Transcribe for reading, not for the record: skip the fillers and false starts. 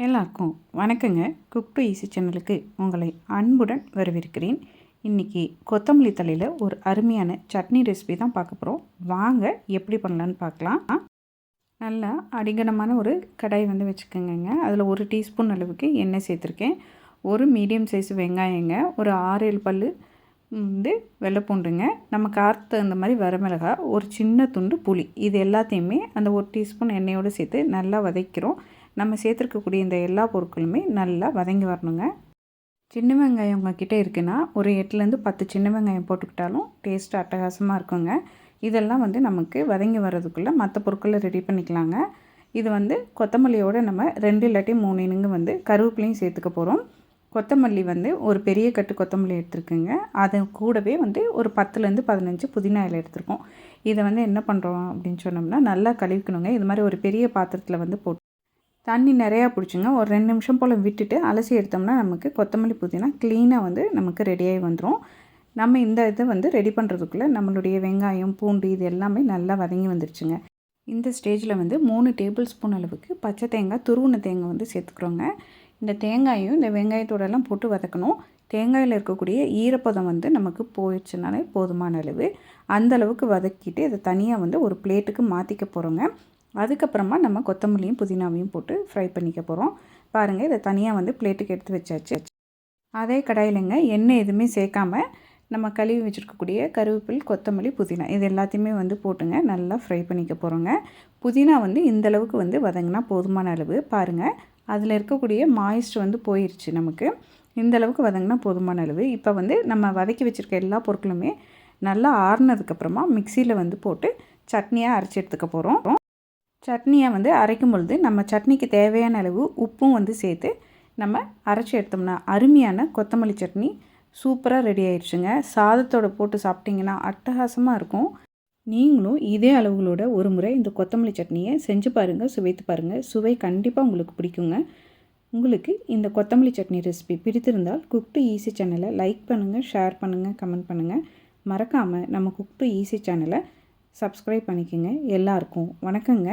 எல்லாருக்கும் வணக்கங்க. Cook to easy சேனலுக்கு உங்களை அன்புடன் வரவேற்கிறேன். இன்றைக்கி கொத்தமல்லி தலையில் ஒரு அருமையான சட்னி ரெசிபி தான் பார்க்க போகிறோம். வாங்க எப்படி பண்ணலான்னு பார்க்கலாம். நல்லா அடிகனமான ஒரு கடாய் வச்சுக்கோங்க. அதில் 1 டீஸ்பூன் அளவுக்கு எண்ணெய் சேர்த்துருக்கேன். ஒரு மீடியம் சைஸ் வெங்காயங்க, ஒரு 6-7 பல் வெள்ளைப்பூண்டுங்க, நம்ம காரத்துக்கு தகுந்த மாதிரி வரமிளகா, ஒரு சின்ன துண்டு புளி, இது எல்லாத்தையுமே அந்த 1 டீஸ்பூன் எண்ணெயோடு சேர்த்து நல்லா வதக்கிறோம். நம்ம சேர்த்துருக்கக்கூடிய இந்த எல்லா பொருட்களுமே நல்லா வதங்கி வரணுங்க. சின்ன வெங்காயம் உங்கள்கிட்ட இருக்குன்னா ஒரு 8லேருந்து 10 சின்ன வெங்காயம் போட்டுக்கிட்டாலும் டேஸ்ட்டு அட்டகாசமாக இருக்குங்க. இதெல்லாம் நமக்கு வதங்கி வர்றதுக்குள்ளே மற்ற பொருட்களை ரெடி பண்ணிக்கலாங்க. இது கொத்தமல்லியோடு நம்ம 2 இல்லாட்டி 3 இனுங்க கருவேப்பிலையும் சேர்த்துக்க போகிறோம். கொத்தமல்லி ஒரு பெரிய கட்டு கொத்தமல்லி எடுத்துருக்குங்க. அது கூடவே ஒரு 10லேருந்து 15 புதினா இலை எடுத்துருக்கோம். இதை என்ன பண்ணுறோம் அப்படின்னு சொன்னோம்னா நல்லா கழுவிக்கணுங்க. இது மாதிரி ஒரு பெரிய பாத்திரத்தில் போட்டு தண்ணி நிறையா பிடிச்சிங்க. ஒரு 2 நிமிஷம் போல் விட்டுட்டு அலசி எடுத்தோம்னா நமக்கு கொத்தமல்லி புதினா க்ளீனாக நமக்கு ரெடியாகி வந்துடும். நம்ம இந்த இதை ரெடி பண்ணுறதுக்குள்ளே நம்மளுடைய வெங்காயம், பூண்டு இது எல்லாமே நல்லா வதங்கி வந்துருச்சுங்க. இந்த ஸ்டேஜில் 3 டேபிள் ஸ்பூன் அளவுக்கு பச்சை தேங்காய், துருவின தேங்காய் சேர்த்துக்கிறோங்க. இந்த தேங்காயும் இந்த வெங்காயத்தோடெல்லாம் போட்டு வதக்கணும். தேங்காயில் இருக்கக்கூடிய ஈரப்பதம் நமக்கு போயிடுச்சுனாலே போதுமான அளவு. அந்தளவுக்கு வதக்கிட்டு இதை தனியாக ஒரு பிளேட்டுக்கு மாற்றிக்க போகிறோங்க. அதுக்கப்புறமா நம்ம கொத்தமல்லியும் புதினாவையும் போட்டு ஃப்ரை பண்ணிக்க போகிறோம். பாருங்கள், இதை தனியாக பிளேட்டுக்கு எடுத்து வச்சாச்சு. அதே கடாயிலங்க எண்ணெய் எதுவுமே சேர்க்காம நம்ம கழுவி வச்சுருக்கக்கூடிய கருவேப்பிலை, கொத்தமல்லி, புதினா இது எல்லாத்தையுமே போட்டுங்க நல்லா ஃப்ரை பண்ணிக்க போகிறோங்க. புதினா இந்தளவுக்கு வதங்கினா போதுமான அளவு. பாருங்கள், அதில் இருக்கக்கூடிய மாய்ஸ்ட் போயிடுச்சு. நமக்கு இந்தளவுக்கு வதங்கினா போதுமான அளவு. இப்போ நம்ம வதக்கி வச்சுருக்க எல்லா பொருட்களுமே நல்லா ஆறுனதுக்கப்புறமா மிக்சியில் போட்டு சட்னியாக அரைச்சி எடுத்துக்க போகிறோம். சட்னியை அரைக்கும் பொழுது நம்ம சட்னிக்கு தேவையான அளவு உப்பும் சேர்த்து நம்ம அரைச்சி எடுத்தோம்னா அருமையான கொத்தமல்லி சட்னி சூப்பராக ரெடி ஆயிடுச்சுங்க. சாதத்தோடு போட்டு சாப்பிட்டிங்கன்னா அட்டகாசமாக இருக்கும். நீங்களும் இதே அளவுகளோட ஒரு முறை இந்த கொத்தமல்லி சட்னியை செஞ்சு பாருங்கள், சுவைத்து பாருங்கள். சுவை கண்டிப்பாக உங்களுக்கு பிடிக்குங்க. உங்களுக்கு இந்த கொத்தமல்லி சட்னி ரெசிபி பிடித்திருந்தால் குக் டு ஈஸி சேனலை லைக் பண்ணுங்கள், ஷேர் பண்ணுங்கள், கமெண்ட் பண்ணுங்கள். மறக்காமல் நம்ம குக் டு ஈஸி சேனலை சப்ஸ்கிரைப் பண்ணிக்கோங்க. எல்லாருக்கும் வணக்கங்க.